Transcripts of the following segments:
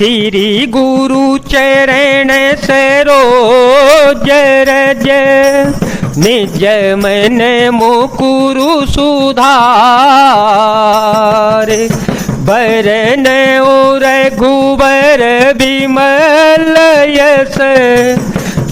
श्री गुरु चरण सरोज रज, निज मन मुकुरु सुधार। बरन और रघुबर विमल यस,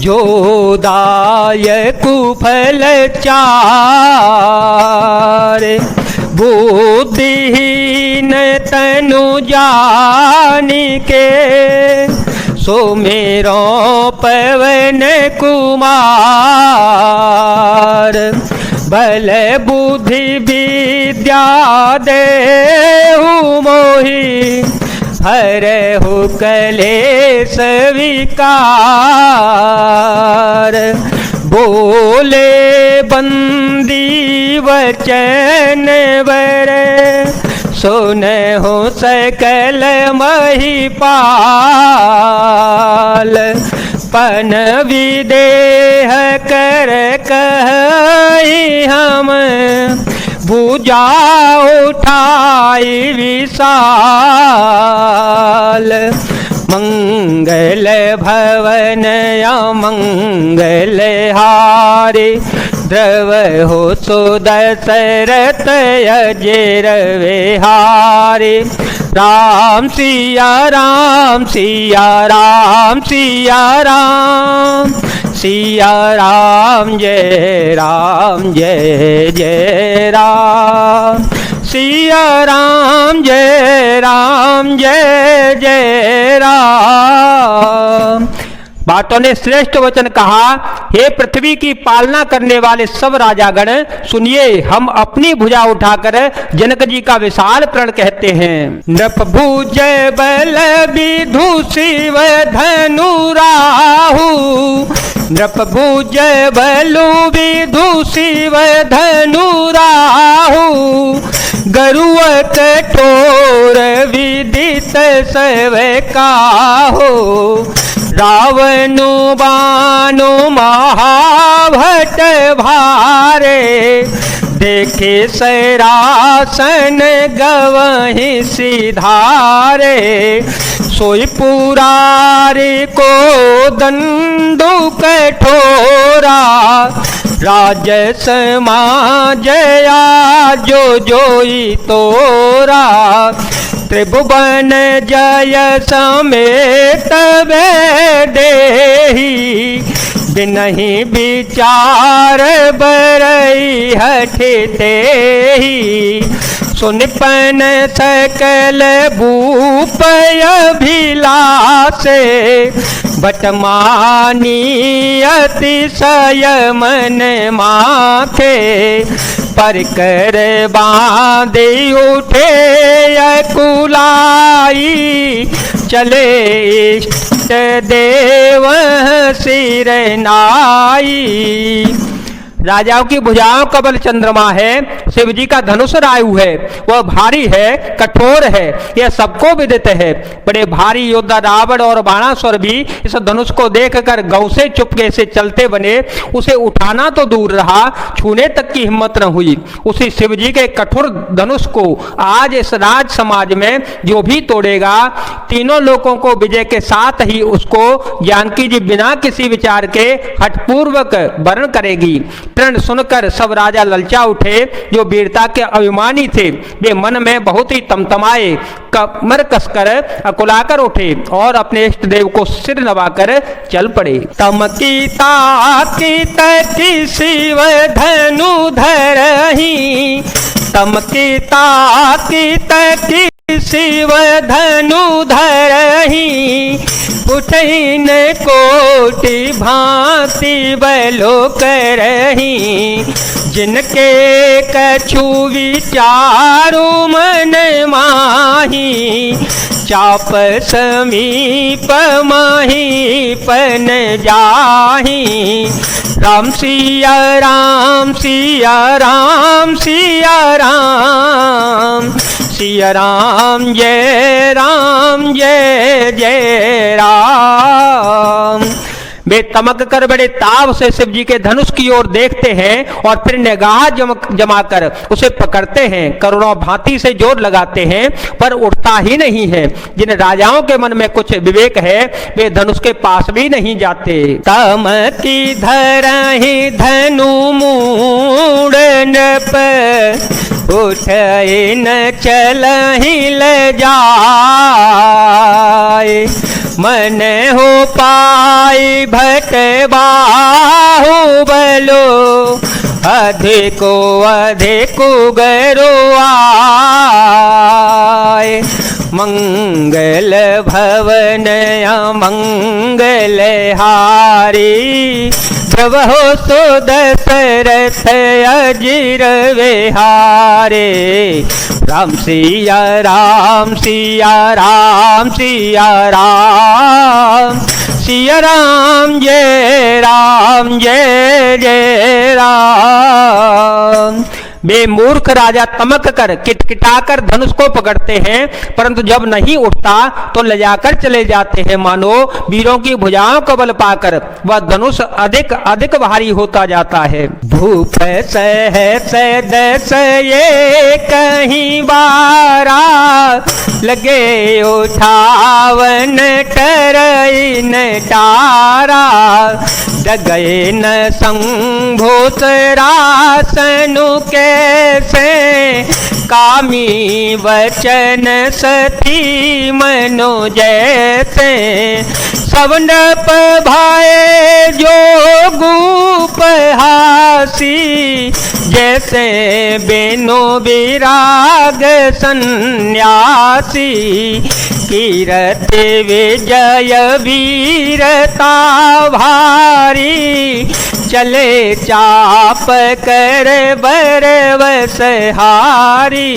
जो दायकु फल चार। बुद्धिहीन तनु जानिके, सुमिरो पवन कुमार। बल बुद्धि विद्या देहु मोहि, हरहु कलेश विकार। बोले बंदी वचन वर, सुनहु सकल महिपाल। पन विदेह कर कहि हम, भुजा उठाई विशाल। मंगल भवन अमंगल हारे, द्रवहु सुदशरथ अजेर विहारे। राम सिया राम सिया राम सिया राम, सिया राम जय जय राम। सिया राम जय जय राम। बातों ने श्रेष्ठ वचन कहा, हे पृथ्वी की पालना करने वाले सब राजागण सुनिए, हम अपनी भुजा उठाकर जनक जी का विशाल प्रण कहते हैं। नृप भुज बल विधु शिव धनु राहु, नृप भुज बलु विधु शिव धनु राहु। गरुड़ कठोर विदित सब काहू, रावणु बानु महाभट भारे। देखे सरासन गवहि सिधारे, सोई पुरारी को दंडु कठोरा। राज समाजया जो जोई तोरा, त्रिभुवन जय समेत वैदेही। बिनहि विचार बरई हठते ही, सुनिपन सकल भूपय भिलासे। बटमानी अतिशय मन माखे, पर कर बांधे उठे अकुलाई। चले इष्ट देव सिर नाई। राजाओं की भुजाओं का बल चंद्रमा है, शिव जी का धनुष रायु है, वह भारी है, कठोर है, यह सबको विदित है। बड़े भारी योद्धा रावण और बाणासुर भी इस धनुष को देखकर गौ से चुपके से चलते बने। उसे उठाना तो दूर रहा, छूने तक की हिम्मत न हुई। उसी शिव जी के कठोर धनुष को आज इस राज समाज में जो भी तोड़ेगा, तीनों लोगों को विजय के साथ ही उसको जानकी जी बिना किसी विचार के हठपूर्वक वर्ण करेगी। प्रण सुनकर सब राजा ललचा उठे, जो वीरता के अभिमानी थे वे मन में बहुत ही तमतमाए, कमर कसकर अकुलाकर उठे और अपने इष्ट देव को सिर नवाकर चल पड़े। तमकी ताकित की शिव धनु धरहि, तमकी ताकित की शिव धनु धरहि। उठैन कोटि भांति बलो करहि, जिनके कछु विचारु मन माही। चाप समीप महीपन जाहि, राम सिया राम सिया राम सिया राम। सिया राम जय जय राम। वे तमक कर बड़े ताव से शिव जी के धनुष की ओर देखते हैं और फिर निगाह जमाकर उसे पकड़ते हैं। करोड़ों भांति से जोर लगाते हैं पर उठता ही नहीं है। जिन राजाओं के मन में कुछ विवेक है वे धनुष के पास भी नहीं जाते। तमकी धरहि धनु मूढ़ नृप उठे न चलहि ल जाए। मन हो पाई भट बाहुबलो अधिको अधिको गरो आए। मंगल भवन अमंगल हारी जब हो सो दशरथ अजिर विहारे। राम सिया राम सिया राम सिया राम सिया राम जय राम जय जय राम। वे मूर्ख राजा तमक कर किटकिटाकर धनुष को पकड़ते हैं परंतु जब नहीं उठता तो ले जाकर चले जाते हैं। मानो वीरों की भुजाओं को बल पाकर वह धनुष अधिक अधिक भारी होता जाता है। भूप सहस दस ये कहीं बारा लगे उठावन करई न टारा। डगए न संभोस रासनु कैसे कामी वचन सती मनो जैसे। सब नृप भाए जो गुपहासी जैसे बेनो विराग सन्यासी। कीरत विजय वीरता भारी चले चाप कर बरवस हारी।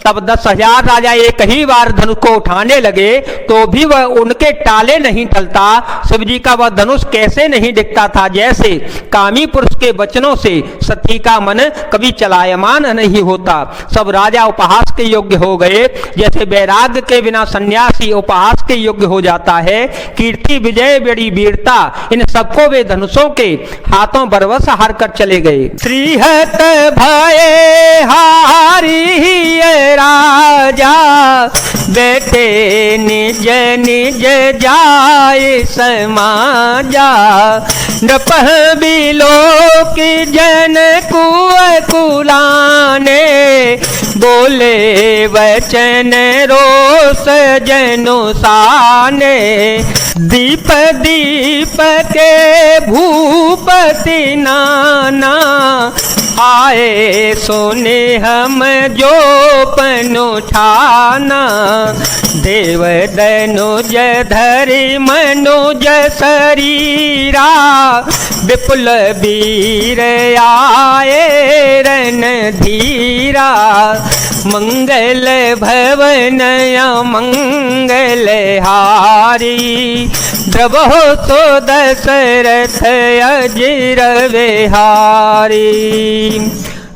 तब 10,000 राजा एक ही बार धनुष को उठाने लगे तो भी वह उनके टाले नहीं टलता। शिवजी का वह धनुष कैसे नहीं दिखता था जैसे कामी पुरुष के वचनों से सती का मन कभी चलायमान नहीं होता। सब राजा उपहास के योग्य हो गए जैसे वैराग्य के बिना सन्यासी उपहास के योग्य हो जाता है। कीर्ति विजय बड़ी वीरता इन सबको वे धनुषों के हाथों बरवस हार कर चले गए। श्रीहत भये हारी राजा बैठे निज निज जाए समाजा। नृपह बिलो की जन कुलाने बोले वचन रोस जनु साने। दीप दीप के भूपति नाना आए सोने हम जो पनु ठाना। देव दनुज धरि मनुज शरीरा विपुल वीर आए रण धीरा। मंगल भवन मंगल हारी द्रवो तो दशरथ अजिर विहारी।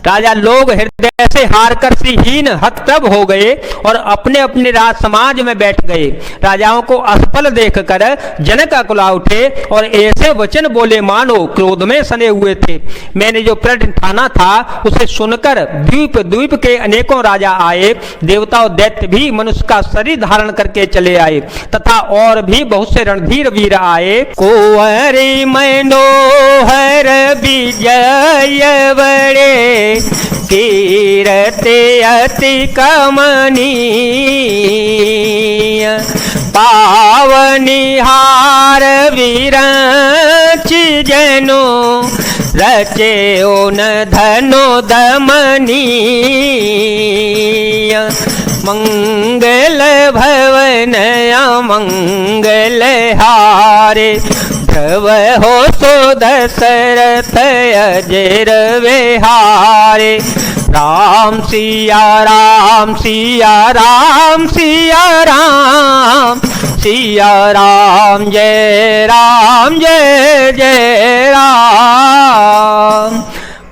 राजा लोग हृदय से हार कर हीन हतप्रभ हो गए और अपने अपने राज समाज में बैठ गए। राजाओं को असफल देखकर जनक अकुला उठे और ऐसे वचन बोले मानो क्रोध में सने हुए थे। मैंने जो प्रण ठाना था उसे सुनकर द्वीप द्वीप के अनेकों राजा आए। देवता और दैत्य भी मनुष्य का शरीर धारण करके चले आए तथा और भी बहुत से रणधीर वीर आए। कुंवरी मनोहर विजय बड़े कीरते अति कमनीय। पावनिहार विरचि जनो रचे ओन धनो दमनीय। मंगल भवन अमंगल हारे ध्रुव हो सो दशरथ अजिर विहारे। राम सिया राम सिया राम सिया राम सिया राम जय जय राम।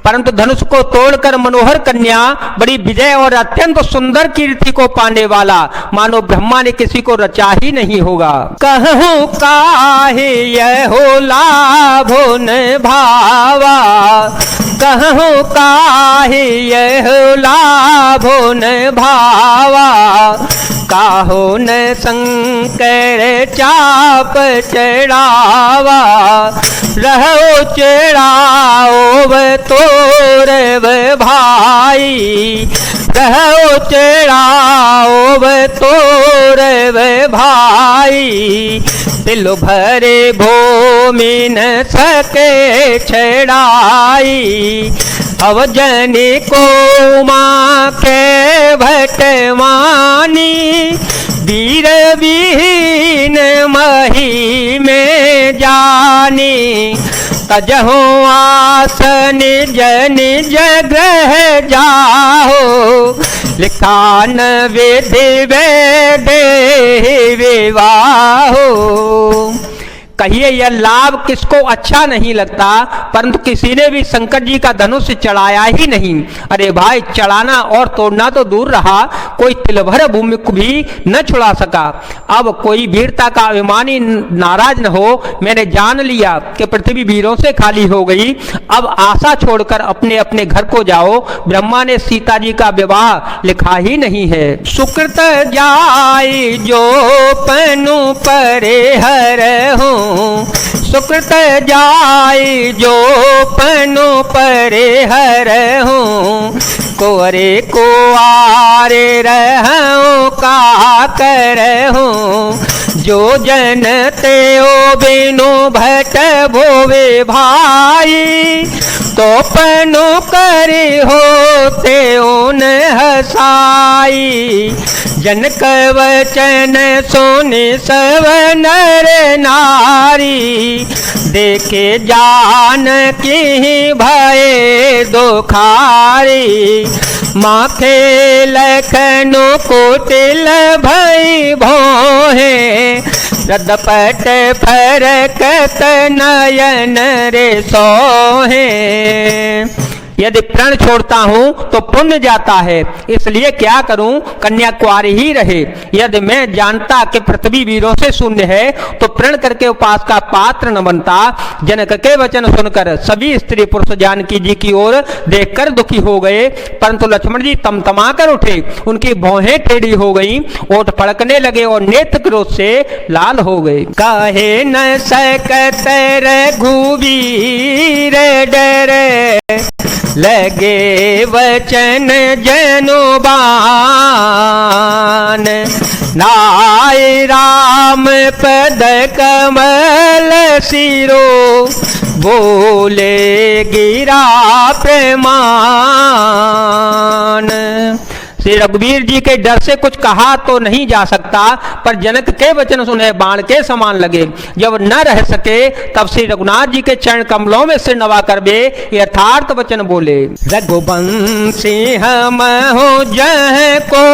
परंतु धनुष को तोड़कर मनोहर कन्या बड़ी विजय और अत्यंत सुंदर कीर्ति को पाने वाला मानो ब्रह्मा ने किसी को रचा ही नहीं होगा। कहूँ काहे यह हो लाभो न भावा, कहूँ काहे यह लाभो न भावा, काहो न शंकर चाप चढ़ावा, रहो चढ़ाओ तोर भाई, रहो चढ़ाओ तोर भाई, दिल भरे भूमि न सके छड़ाई, अब जने को माँ के भटवानी, वीर विहीन मही में जानी, तजहो आसन जन जगह जाहो, लिखा न विधि वेद विवाहो। कहिए यह लाभ किसको अच्छा नहीं लगता, परंतु किसी ने भी शंकर जी का धनुष चढ़ाया ही नहीं। अरे भाई, चढ़ाना और तोड़ना तो दूर रहा, कोई तिलभर भूमि को भी न छुड़ा सका। अब कोई वीरता का अभिमानी नाराज न हो। मैंने जान लिया कि पृथ्वी वीरों से खाली हो गई, अब आशा छोड़कर अपने अपने घर को जाओ। ब्रह्मा ने सीता जी का विवाह लिखा ही नहीं है। सुकृत जाय जो पनु परे हर हूँ, सुकृत जाय जो पनु परे हर हूँ, कोरे को आरे रहूँ का करहूँ, जो जन ते ओ बिनु भट भोवे भाई, तो पनु करे होते उन हसाई, जनक वचन सुनि सब नर नारी, देखे जान की भय दुखारी, माथे लखनु कुटिल भई भोहे, रदपट फरकत नयन रे सोहे। यदि प्रण छोड़ता हूं तो पुण्य जाता है, इसलिए क्या करूं, कन्या कुंवारी ही रहे। यदि मैं जानता कि पृथ्वी वीरों से शून्य है तो प्रण करके उपास का पात्र न बनता। जनक के वचन सुनकर सभी स्त्री पुरुष जानकी जी की ओर देखकर दुखी हो गए, परंतु लक्ष्मण जी तमतमा कर उठे। उनकी भौहें टेढ़ी हो गई, ओठ फड़कने लगे और नेत्र क्रोध से लाल हो गए। काहे न सकत रघुवीर डरे, लगे वचन जनुबान, नाय राम पद कमल सिरो, बोले गिरा प्रमाण। श्री रघुवीर जी के डर से कुछ कहा तो नहीं जा सकता, पर जनक के वचन सुने बाण के समान लगे। जब न रह सके तब श्री रघुनाथ जी के चरण कमलों में सिर नवा कर वे यथार्थ वचन बोले। रघुवंशी हम हो जह को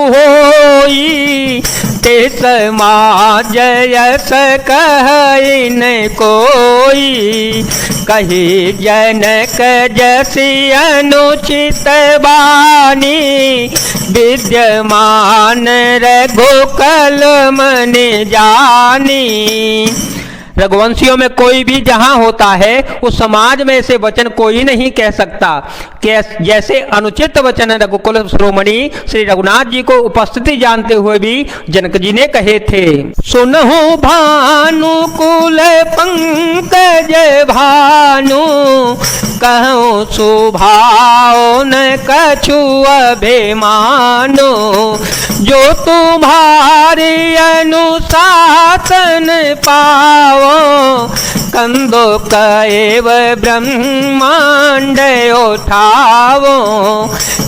होई, ते समाज यस कहि न कोई, कही जनक जसी अनुचित बानी, विद्यमान रघुकुल मन जानी। रघुवंशियों में कोई भी जहां होता है उस समाज में ऐसे वचन कोई नहीं कह सकता। जैसे अनुचित वचन रघुकुल शिरोमणि श्री रघुनाथ जी को उपस्थिति जानते हुए भी जनक जी ने कहे थे। सुनहु भानुकुल पंकज भानु, कहूँ सुभाओ न कछु अभिमानो, जो तुम्हारे अनुशासन पाओ, कंदो कैव ब्रह्मांड उठावो,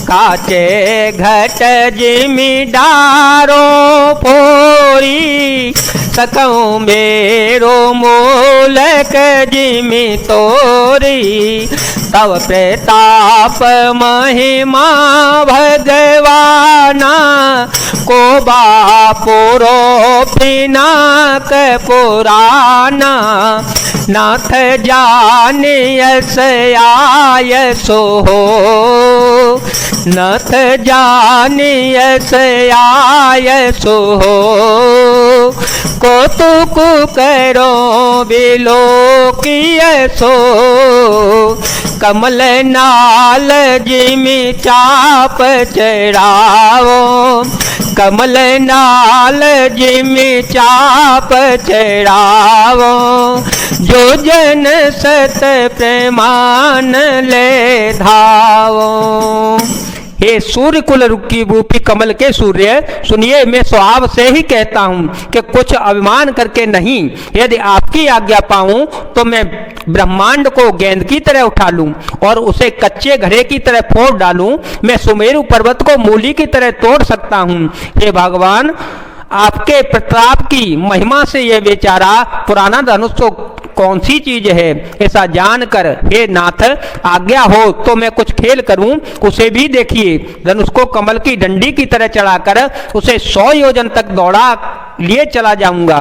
काचे घट जिमि डारो फोरी, सकऊँ मेरो मूलक जिमि तोरी, तव प्रताप महिमा भगवाना, को बापुरो पिनाक पुराना, नाथ जानियस आय सो हो, नाथ जानियस आय सो हो। कौतुक करो बिलो किय सो, कमल नाल जिमि चाप चढ़ाओ, कमल नाल जिमि चाप चढ़ाओ। जो जन सत प्रेमान ले धावो। हे सूर्य कुल रूपी कमल के सूर्य, सुनिए मैं स्वभाव से ही कहता हूँ कि कुछ अभिमान करके नहीं, यदि आपकी आज्ञा पाऊँ तो मैं ब्रह्मांड को गेंद की तरह उठा लूँ और उसे कच्चे घड़े की तरह फोड़ डालूँ। मैं सुमेरु पर्वत को मूली की तरह तोड़ सकता हूँ। हे भगवान, आपके प्रताप की महिमा से यह बेचारा पुराना धनुष तो कौन सी चीज है, ऐसा जानकर हे नाथ आज्ञा हो तो मैं कुछ खेल करूं। उसे भी देखिए, धनुष को कमल की डंडी की तरह चढ़ाकर उसे 100 योजन तक दौड़ा लिए चला जाऊंगा।